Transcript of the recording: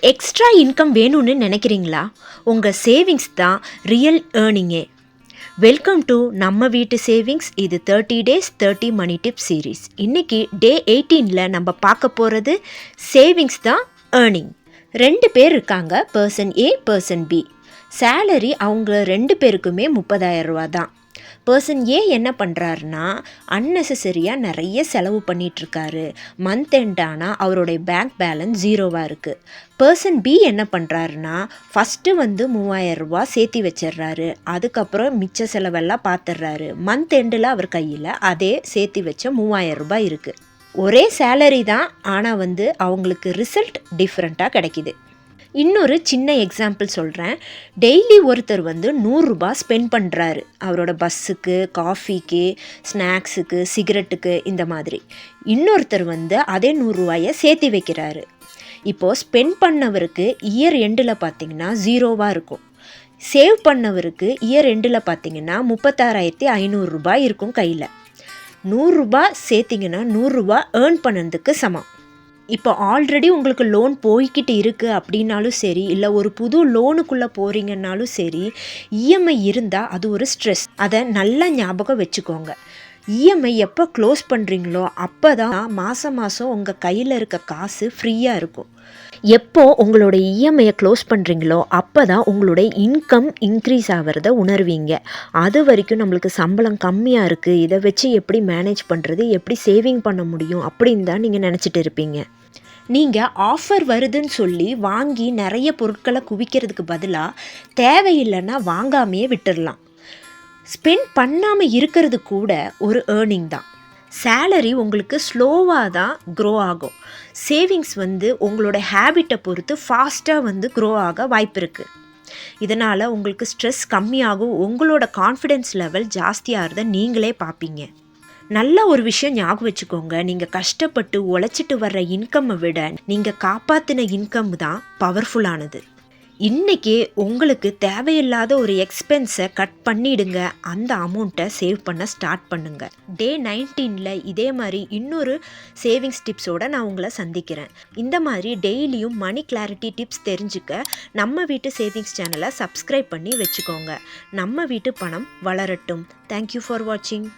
Extra income வேணும்னு நினைக்கிறீங்களா? உங்கள் சேவிங்ஸ் தான் ரியல் ஏர்னிங்கே. வெல்கம் டு நம்ம வீட்டு சேவிங்ஸ். இது 30 டேஸ் 30 மணி டிப் சீரீஸ். இன்றைக்கி டே 18ல் நம்ம பார்க்க போகிறது சேவிங்ஸ் தான் ஏர்னிங். 2 பேர் இருக்காங்க, பர்சன் ஏ பர்சன் பி. சேலரி அவங்க 2 பேருக்குமே 30,000 ரூபா தான். பர்சன் ஏ என்ன பண்ணுறாருனா அன்னெசரியாக நிறைய செலவு பண்ணிகிட்ருக்காரு. மந்த் எண்ட் ஆனால் அவருடைய பேங்க் பேலன்ஸ் 0வாக இருக்குது. பர்சன் பி என்ன பண்ணுறாருனா ஃபஸ்ட்டு 3,000 ரூபா சேர்த்தி வச்சிடுறாரு. அதுக்கப்புறம் மிச்ச செலவெல்லாம் பார்த்துடுறாரு. மந்த் எண்டில் அவர் கையில் அதே சேர்த்தி வச்ச 3,000 ரூபாய் இருக்குது. ஒரே சேலரி தான், ஆனால் அவங்களுக்கு ரிசல்ட் டிஃப்ரெண்ட்டாக கிடைக்கிது. இன்னொரு சின்ன எக்ஸாம்பிள் சொல்கிறேன். டெய்லி ஒருத்தர் 100 ரூபா ஸ்பெண்ட் பண்ணுறாரு அவரோட பஸ்ஸுக்கு, காஃபிக்கு, ஸ்நாக்ஸுக்கு, சிகரெட்டுக்கு, இந்த மாதிரி. இன்னொருத்தர் அதே 100 ரூபாயை சேர்த்து வைக்கிறாரு. இப்போது ஸ்பெண்ட் பண்ணவருக்கு இயர் எண்டில் பார்த்திங்கன்னா 0வாக இருக்கும். சேவ் பண்ணவருக்கு இயர் எண்டில் பார்த்திங்கன்னா 36,500 ரூபாய் இருக்கும் கையில். 100 ரூபா சேர்த்திங்கன்னா 100 ரூபா ஏர்ன் பண்ணதுக்கு சமம். இப்போ ஆல்ரெடி உங்களுக்கு லோன் போய்கிட்டு இருக்குது அப்படின்னாலும் சரி, இல்லை ஒரு புது லோனுக்குள்ளே போகிறீங்கன்னாலும் சரி, இஎம்ஐ இருந்தால் அது ஒரு ஸ்ட்ரெஸ். அதை நல்லா ஞாபகம் வச்சுக்கோங்க. இஎம்ஐ எப்போ க்ளோஸ் பண்ணுறீங்களோ அப்போ தான் மாதம் உங்கள் கையில் இருக்க காசு ஃப்ரீயாக இருக்கும். எப்போ உங்களோட இஎம்ஐயை க்ளோஸ் பண்ணுறீங்களோ அப்போ தான் உங்களுடைய இன்கம் இன்க்ரீஸ் ஆகிறத உணர்வீங்க. அது வரைக்கும் நம்மளுக்கு சம்பளம் கம்மியாக இருக்குது, இதை வச்சு எப்படி மேனேஜ் பண்ணுறது, எப்படி சேவிங் பண்ண முடியும் அப்படின்னு தான் நீங்கள் நினச்சிட்டு இருப்பீங்க. நீங்கள் ஆஃபர் வருதுன்னு சொல்லி வாங்கி நிறைய பொருட்களை குவிக்கிறதுக்கு பதிலாக தேவையில்லைன்னா வாங்காமையே விட்டுடலாம். ஸ்பெண்ட் பண்ணாமல் இருக்கிறது கூட ஒரு ஏர்னிங் தான். சேலரி உங்களுக்கு ஸ்லோவாக தான் க்ரோ ஆகும். சேவிங்ஸ் உங்களோட ஹேபிட்டை பொறுத்து ஃபாஸ்ட்டாக க்ரோ ஆக வாய்ப்பு இருக்குது. இதனால் உங்களுக்கு ஸ்ட்ரெஸ் கம்மியாகும், உங்களோட கான்ஃபிடென்ஸ் லெவல் ஜாஸ்தியாகிறத நீங்களே பார்ப்பீங்க. நல்ல ஒரு விஷயம் ஞாபகம் வச்சுக்கோங்க. நீங்கள் கஷ்டப்பட்டு உழைச்சிட்டு வர்ற இன்கம்மை விட நீங்கள் காப்பாற்றின இன்கம் தான் பவர்ஃபுல்லானது. இன்றைக்கி உங்களுக்கு தேவையில்லாத ஒரு எக்ஸ்பென்ஸை கட் பண்ணிவிடுங்க. அந்த அமௌண்ட்டை சேவ் பண்ண ஸ்டார்ட் பண்ணுங்கள். டே 19ல் இதே மாதிரி இன்னொரு சேவிங்ஸ் டிப்ஸோடு நான் உங்களை சந்திக்கிறேன். இந்த மாதிரி டெய்லியும் மணி கிளாரிட்டி டிப்ஸ் தெரிஞ்சுக்க நம்ம வீட்டு சேவிங்ஸ் சேனலை சப்ஸ்கிரைப் பண்ணி வச்சுக்கோங்க. நம்ம வீட்டு பணம் வளரட்டும். தேங்க்யூ ஃபார் வாட்சிங்.